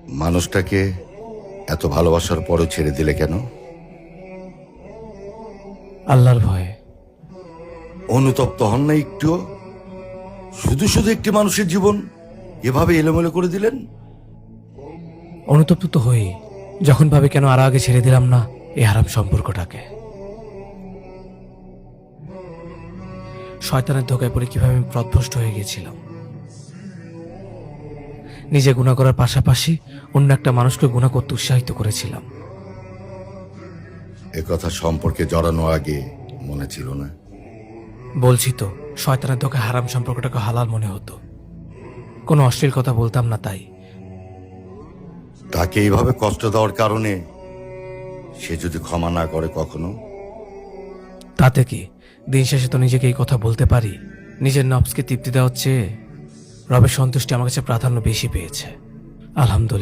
মানুষটাকে এত ভালোবাসার পরও ছেড়ে দিলে কেন? আল্লাহর ভয়ে। অনুতপ্ত হন না একটুও? শুধু শুধু একটি মানুষের জীবন এভাবে এলোমেলো করে দিলেন। অনুতপ্ত তো হই যখন ভাবে কেন আর আগে ছেড়ে দিলাম না এই হারাম সম্পর্কটাকে। শয়তানের ধোকায় পড়ে কিভাবে আমি পথভ্রষ্ট হয়ে গেছিলাম। নিজে গুনাহ করার পাশাপাশি অন্য একটা মানুষকে গুনাহ করতে উৎসাহিত করেছিলাম। একথা সম্পর্কে জড়ানো আগে মনে ছিল না। বলছি তো, শয়তানের ধোকায় হারাম সম্পর্কটাকে হালাল মনে হতো। কোনো অশ্লীল কথা বলতাম না। তাই তাকে এইভাবে কষ্ট দেওয়ার কারণে সে যদি ক্ষমা না করে কখনো? তাতে কি, দিন শেষে তো নিজেকে এই কথা বলতে পারি, নিজের নফসকে তৃপ্তি দেওয়ার চেয়ে রবের সন্তুষ্টি আমার কাছে প্রাধান্য বেশি পেয়েছে। আলহামদুলিল্লাহ।